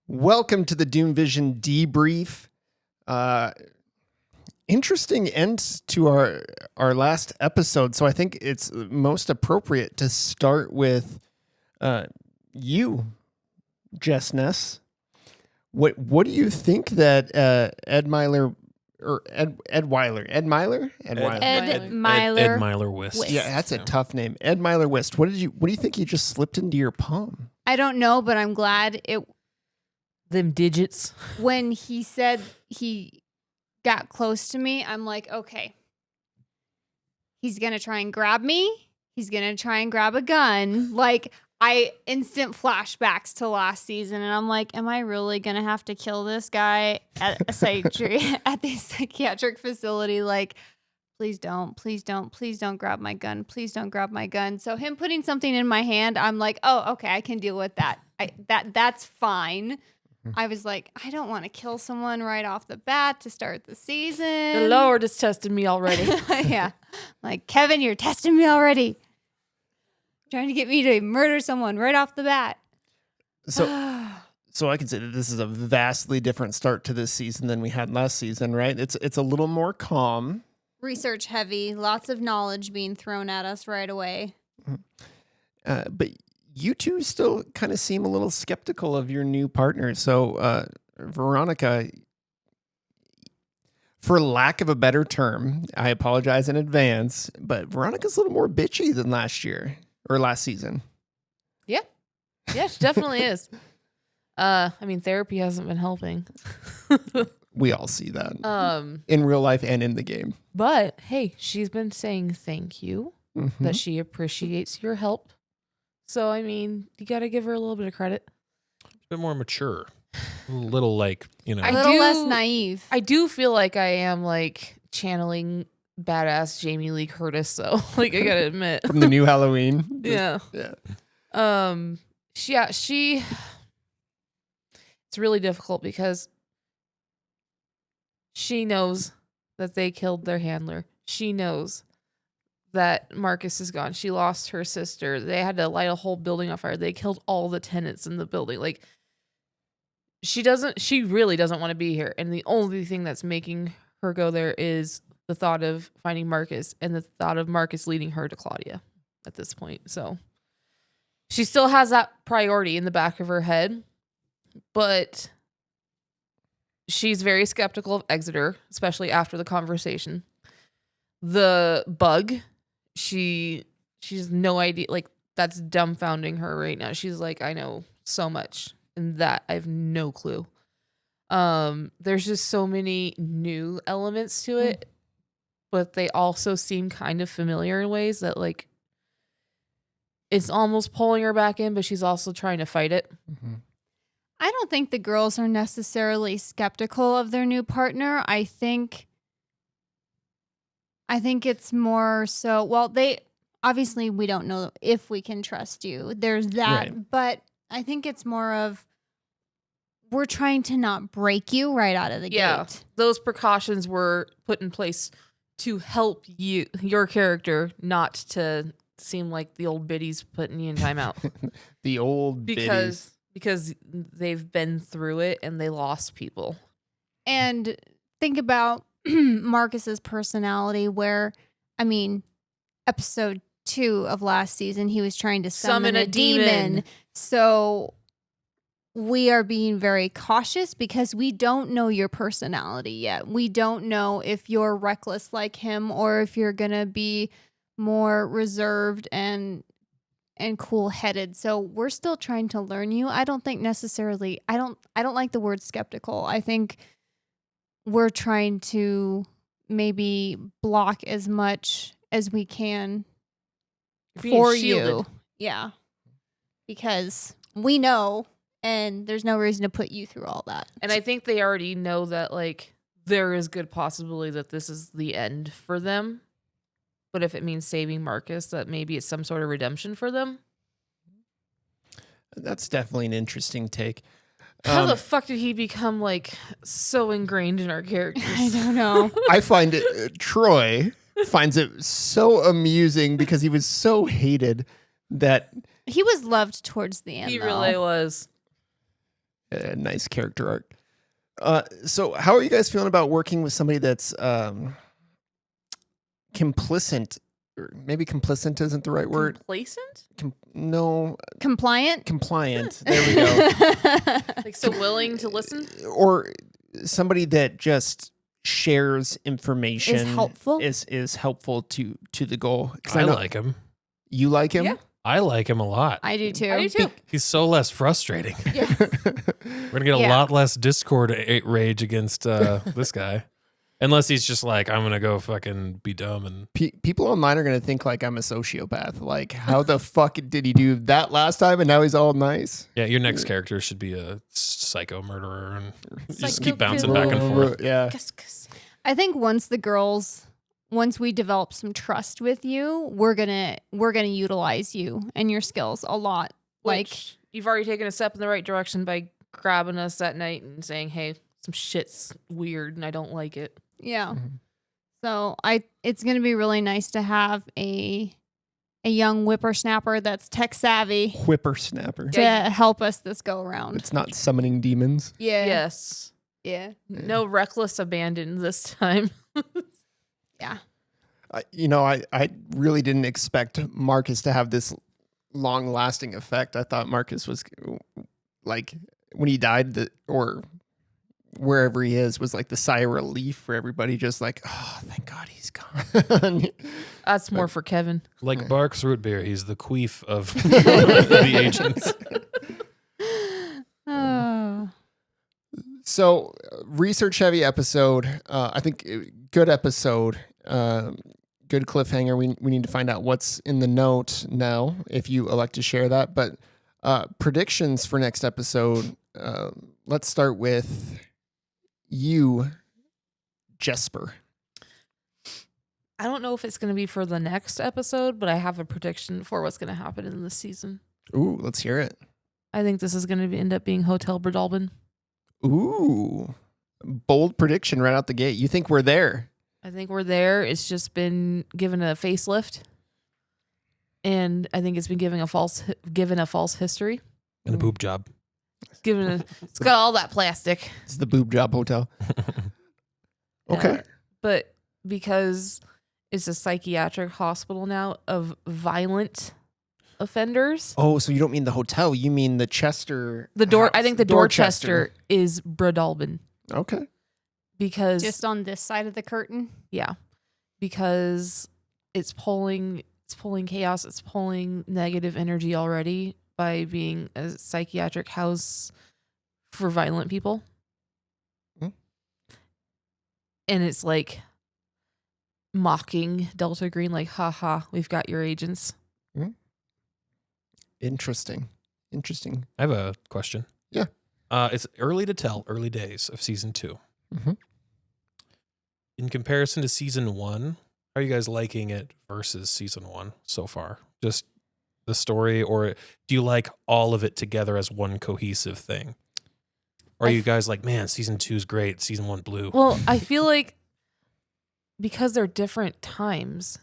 Welcome to the Doom Vision Debrief. Interesting end to our last episode, so I think it's most appropriate to start with you, Jess Ness. What do you think that Ed Myler Wist. Yeah, that's a tough name. Ed Myler Wist. What do you think he just slipped into your palm? I don't know, but I'm glad it. Them digits. When he said he got close to me, I'm like, okay, he's gonna try and grab me. He's gonna try and grab a gun. Like, I instant flashbacks to last season, and I'm like, am I really gonna have to kill this guy at a the psychiatric facility? Like, please don't grab my gun. Please don't grab my gun. So him putting something in my hand, I'm like, oh, okay, I can deal with that. That's fine. I was like, I don't want to kill someone right off the bat to start the season. The Lord has tested me already. Yeah. Like, Kevin, you're testing me already. Trying to get me to murder someone right off the bat. So I can say that this is a vastly different start to this season than we had last season, right? It's a little more calm. Research heavy, lots of knowledge being thrown at us right away. But you two still kind of seem a little skeptical of your new partner. So, Veronica, for lack of a better term, I apologize in advance, but Veronica's a little more bitchy than last year or last season. Yeah, she definitely is. I mean, therapy hasn't been helping. We all see that in real life and in the game. But hey, she's been saying thank you, that she appreciates your help. So, I mean, you got to give her a little bit of credit. A bit more mature. A little like, A little less naive. I do feel like I am like channeling badass Jamie Lee Curtis, so like I got to admit. From the new Halloween. Yeah. She it's really difficult because she knows that they killed their handler. She knows that Marcus is gone. She lost her sister. They had to light a whole building on fire. They killed all the tenants in the building. Like, she really doesn't want to be here. And the only thing that's making her go there is the thought of finding Marcus and the thought of Marcus leading her to Claudia at this point. So she still has that priority in the back of her head, but she's very skeptical of Exeter, especially after the conversation. The bug, she has no idea. Like, that's dumbfounding her right now. She's like, I know so much, and that I have no clue. There's just so many new elements to it, but they also seem kind of familiar in ways that, like, it's almost pulling her back in, but she's also trying to fight it. I don't think the girls are necessarily skeptical of their new partner. I think it's more so, well, obviously we don't know if we can trust you. There's that. Right. But I think it's more of, we're trying to not break you right out of the gate. Those precautions were put in place to help your character, not to seem like the old biddies putting you in timeout. The old biddies. Because they've been through it and they lost people. And think about Marcus's personality where, I mean, episode 2 of last season, he was trying to summon a demon. So we are being very cautious because we don't know your personality yet. We don't know if you're reckless like him or if you're going to be more reserved and cool-headed. So we're still trying to learn you. I don't think necessarily, I don't like the word skeptical. I think we're trying to maybe block as much as we can for you. Yeah. Because we know, and there's no reason to put you through all that. And I think they already know that, like, there is good possibility that this is the end for them. But if it means saving Marcus, that maybe it's some sort of redemption for them. That's definitely an interesting take. How the fuck did he become, like, so ingrained in our characters? I don't know. I find it, Troy finds it so amusing because he was so hated that He was loved towards the end. He though. really was. a nice character arc. So how are you guys feeling about working with somebody that's complicit? Or maybe complicit isn't the right word. Complacent? No, Compliant. compliant. There we go. Like, so willing to listen? Or somebody that just shares information Is helpful. is helpful to the goal. 'Cause I know like him. you like him. Yeah. I like him a lot. I do too. I do too. He's so less frustrating. Yeah. We're gonna get a Yeah. lot less Discord rage against this guy, unless he's just like, I'm gonna go fucking be dumb and People online are gonna think like I'm a sociopath. Like, how the fuck did he do that last time and now he's all nice? yeah. Your next character should be a psycho murderer and just Psycho keep bouncing killer. back and forth. Yeah. I think once we develop some trust with you, we're gonna utilize you and your skills a lot. Like, Which you've already taken a step in the right direction by grabbing us that night and saying, hey, some shit's weird and I don't like it. yeah. Mhm. So it's gonna be really nice to have a young whippersnapper that's tech savvy Whippersnapper. to Yeah, help us this go around. It's not summoning demons. Yeah. Yes. Yeah. No reckless abandon this time. Yeah. I really didn't expect Marcus to have this long lasting effect. I thought Marcus was like when he died, or wherever he is, was like the sigh of relief for everybody. Just like, oh, thank God he's gone. That's more for Kevin. Like Bark's root beer, he's the queef of the agents. Oh. So, research heavy episode. I think good episode. Good cliffhanger. We need to find out what's in the note now, if you elect to share that. But predictions for next episode. Let's start with you, Jesper. I don't know if it's going to be for the next episode, but I have a prediction for what's going to happen in this season. Ooh, let's hear it. I think this is going to end up being Hotel Bredalbin. Ooh, bold prediction right out the gate. You think we're there? I think we're there. It's just been given a facelift, and I think it's been given a false history. And a boob job. It's got all that plastic. It's the boob job hotel. Okay. But because it's a psychiatric hospital now of violent offenders, Oh, so you don't mean the hotel? You mean the Chester? I think the Dorchester is Bredalbin. Okay. Because Just on this side of the curtain. yeah, because it's pulling chaos, it's pulling negative energy already by being a psychiatric house for violent people. Mhm. And it's like mocking Delta Green, like, haha, we've got your agents. Interesting. I have a question. Yeah. It's early to tell, early days of season 2. Mhm. In comparison to season 1, how are you guys liking it versus season 1 so far? Just the story, or do you like all of it together as one cohesive thing? Or are you guys like, man, season 2 is great, season 1 blew? Well, I feel like because they're different times,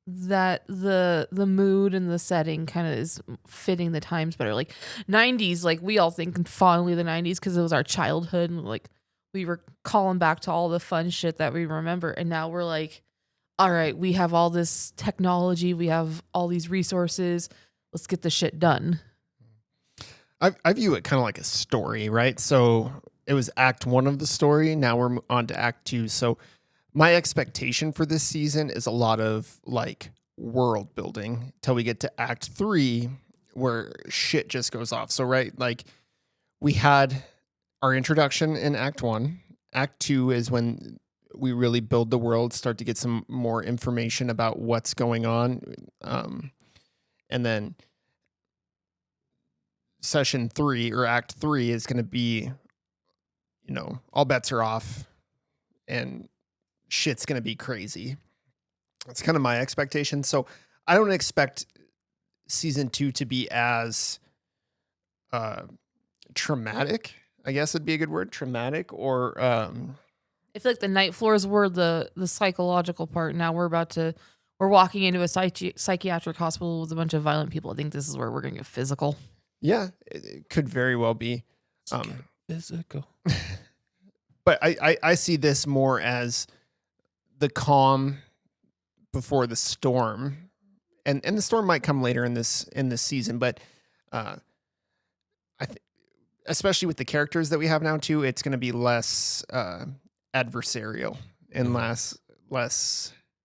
that the mood and the setting kind of is fitting the times better. Like 90s, like we all think fondly of the 90s because it was our childhood, and like we were calling back to all the fun shit that we remember. And now we're like, all right, we have all this technology, we have all these resources, let's get the shit done. I view it kind of like a story, right? So it was act 1 of the story. Now we're on to act 2. So my expectation for this season is a lot of like world building till we get to act 3 where shit just goes off. So, right, like we had our introduction in act 1. Act 2 is when we really build the world, start to get some more information about what's going on. And then session 3 or act 3 is going to be, all bets are off and shit's going to be crazy. That's kind of my expectation. So I don't expect season 2 to be as traumatic, I guess would be a good word, traumatic, or I feel like the night floors were the psychological part. Now we're walking into a psychiatric hospital with a bunch of violent people. I think this is where we're going to get physical. yeah, it could very well be. Physical. But I see this more as the calm before the storm, and the storm might come later in this season. But especially with the characters that we have now too, it's going to be less adversarial and less.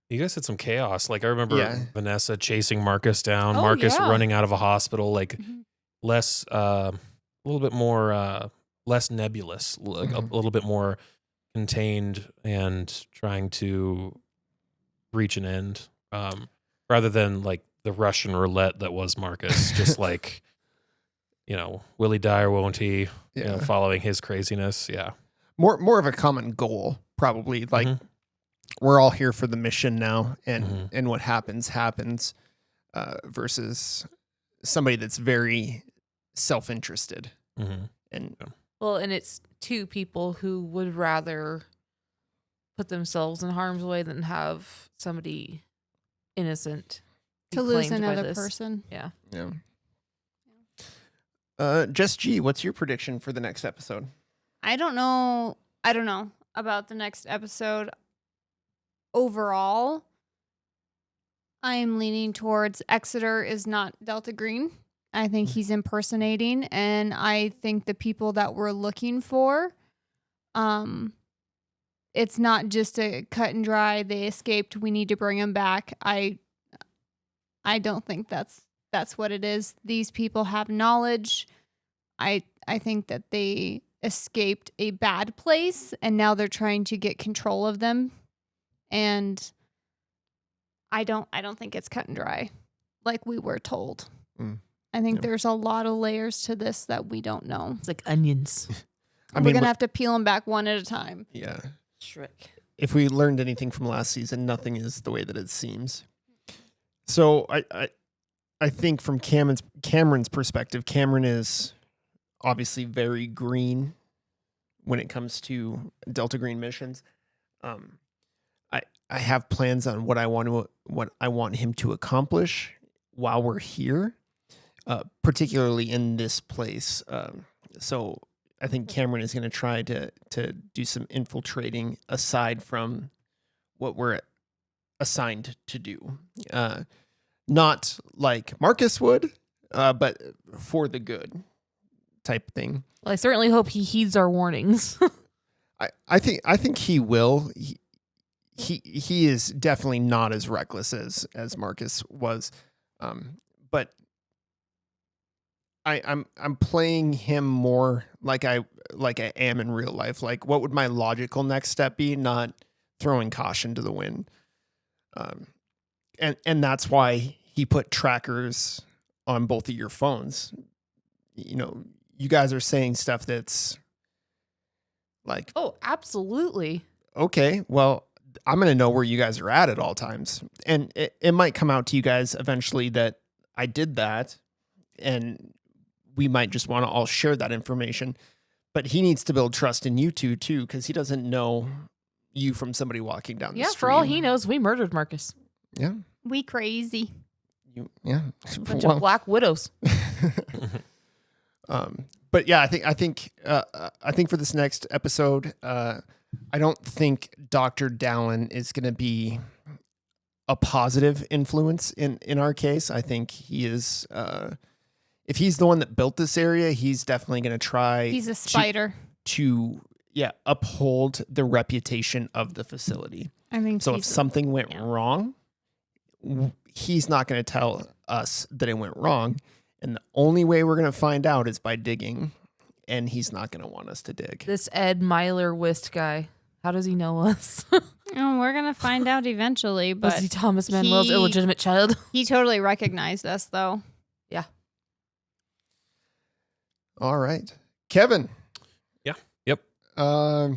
You guys had some chaos. Like I remember Yeah. Vanessa chasing Marcus down, Oh, Marcus yeah. running out of a hospital, like Mhm. less, a little bit more, less nebulous, like a little bit more contained and trying to reach an end, rather than like the Russian roulette that was Marcus, just like, will he die or won't he? Yeah. Following his craziness. Yeah. More of a common goal, probably. Like we're all here for the mission now, and what happens, versus somebody that's very self-interested. Mm-hmm. And Well, and it's two people who would rather put themselves in harm's way than have somebody innocent be To lose claimed by another this. person. Yeah. yeah. Jess G, what's your prediction for the next episode? I don't know about the next episode. Overall, I'm leaning towards Exeter is not Delta Green. I think he's impersonating, and I think the people that we're looking for, it's not just a cut and dry, they escaped, we need to bring them back. I don't think that's what it is. These people have knowledge. I think that they escaped a bad place and now they're trying to get control of them. And I don't think it's cut and dry like we were told. I think there's a lot of layers to this that we don't know. It's like onions. We're going to have to peel them back one at a time. Yeah. Shrek. If we learned anything from last season, nothing is the way that it seems. So I think from Cameron's perspective, Cameron is obviously very green when it comes to Delta Green missions. I have plans on what I want him to accomplish while we're here, particularly in this place. So I think Cameron is going to try to do some infiltrating aside from what we're assigned to do. Not like Marcus would, but for the good type thing. Well, I certainly hope he heeds our warnings. I think he will. He is definitely not as reckless as Marcus was, but I'm playing him more like I am in real life. Like, what would my logical next step be? Not throwing caution to the wind, and that's why he put trackers on both of your phones. You guys are saying stuff that's like, Oh, absolutely. okay, well, I'm going to know where you guys are at all times. And it might come out to you guys eventually that I did that, and we might just want to all share that information. But he needs to build trust in you two, too, because he doesn't know you from somebody walking down the Yeah, street. for all he knows, we murdered Marcus. Yeah. We crazy. Yeah. Bunch of black widows. But yeah, I think for this next episode, I don't think Dr. Dallin is going to be a positive influence in our case. I think he is, if he's the one that built this area, he's definitely going to try. He's a spider. to uphold the reputation of the facility. I think So if something went wrong, he's not going to tell us that it went wrong. And the only way we're going to find out is by digging. And he's not going to want us to dig. This Ed Myler Wist guy. How does he know us? Oh, we're going to find out eventually, Was but he Thomas Manuel's he- illegitimate child? he totally recognized us though. Yeah. All right. Kevin. Yeah. Yep. I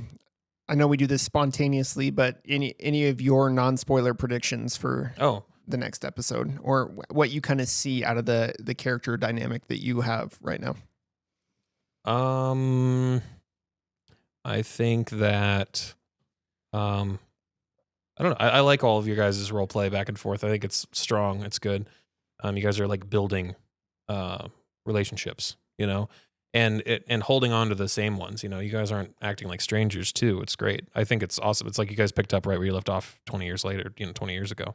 know we do this spontaneously, but any of your non-spoiler predictions for the next episode, or what you kind of see out of the character dynamic that you have right now? I think that I don't know. I like all of your guys' role play back and forth. I think it's strong. It's good. You guys are like building relationships, you know, and holding on to the same ones. You know, you guys aren't acting like strangers too. It's great. I think it's awesome. It's like you guys picked up right where you left off 20 years later, 20 years ago.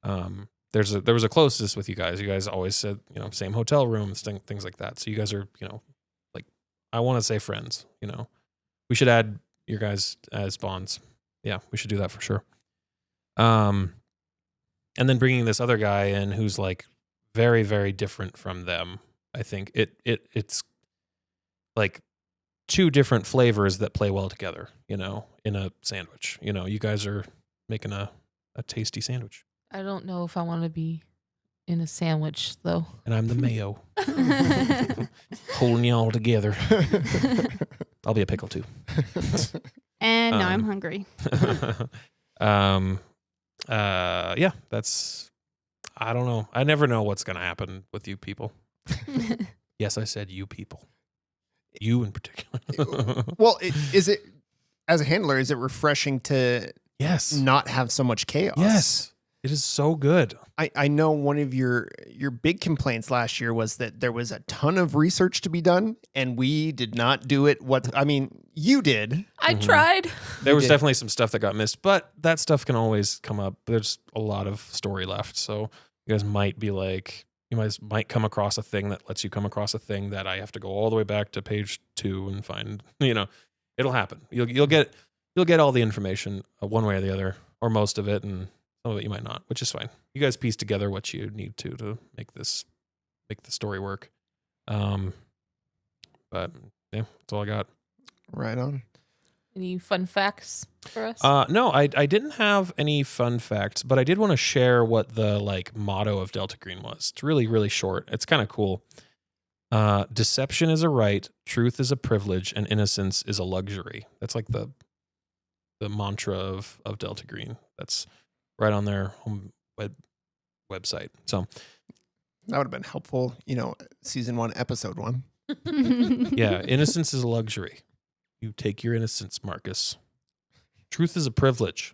There was a closeness with you guys. You guys always said, same hotel rooms, things like that. So you guys are, like, I want to say friends, we should add your guys as bonds. Yeah, we should do that for sure. And then bringing this other guy in who's like very, very different from them. I think it's like two different flavors that play well together, in a sandwich. You guys are making a tasty sandwich. I don't know if I want to be in a sandwich though. And I'm the mayo. Holding you all together. I'll be a pickle too. And now I'm hungry. Yeah, I don't know. I never know what's going to happen with you people. Yes, I said you people. You in particular. Well, is it, as a handler, is it refreshing to not have so much chaos? Yes. It is so good. I know one of your big complaints last year was that there was a ton of research to be done, and we did not do it. You did. I tried. There was definitely some stuff that got missed, but that stuff can always come up. There's a lot of story left, so you guys might be like, might come across a thing that lets you come across a thing that I have to go all the way back to page 2 and find. It'll happen. You'll get all the information one way or the other, or most of it, and some of it you might not, which is fine. You guys piece together what you need to make the story work. But yeah, that's all I got. Right on. Any fun facts for us? No, I didn't have any fun facts, but I did want to share what the motto of Delta Green was. It's really, really short. It's kind of cool. Deception is a right, truth is a privilege, and innocence is a luxury. That's like the mantra of Delta Green. That's right on their home website. So that would have been helpful, season 1, episode 1. Yeah, innocence is a luxury. You take your innocence, Marcus. Truth is a privilege.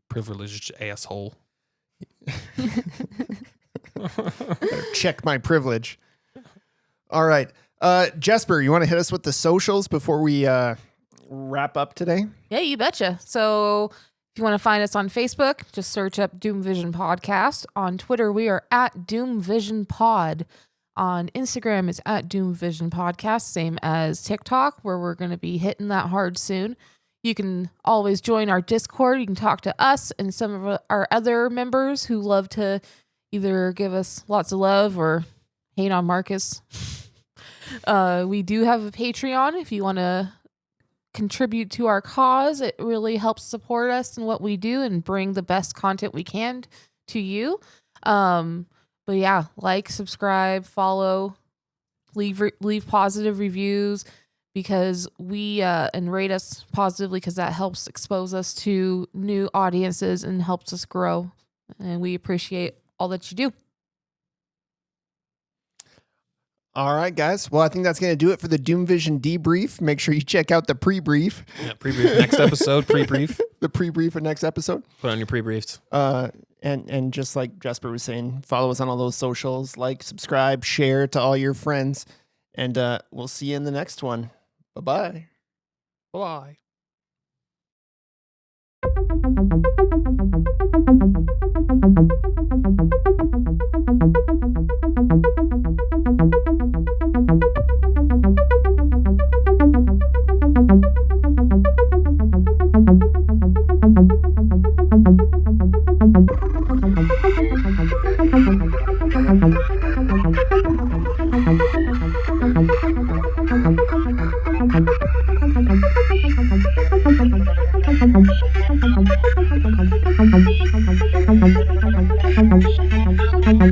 Privileged asshole. Better check my privilege. All right. Jesper, you want to hit us with the socials before we wrap up today? Yeah, you betcha. So if you want to find us on Facebook, just search up Doom Vision Podcast. On Twitter, we are at Doom Vision Pod. On Instagram, it's at Doom Vision Podcast, same as TikTok, where we're going to be hitting that hard soon. You can always join our Discord. You can talk to us and some of our other members who love to either give us lots of love or hate on Marcus. We do have a Patreon if you want to contribute to our cause. It really helps support us in what we do and bring the best content we can to you. But yeah, subscribe, follow, leave positive reviews because and rate us positively because that helps expose us to new audiences and helps us grow. And we appreciate all that you do. All right, guys. Well, I think that's going to do it for the Doom Vision debrief. Make sure you check out the pre-brief. Yeah, pre-brief next episode, pre-brief. The pre-brief of next episode. Put on your pre-briefs. And just like Jesper was saying, follow us on all those socials, subscribe, share to all your friends, and we'll see you in the next one. Bye-bye. Bye. Thank you.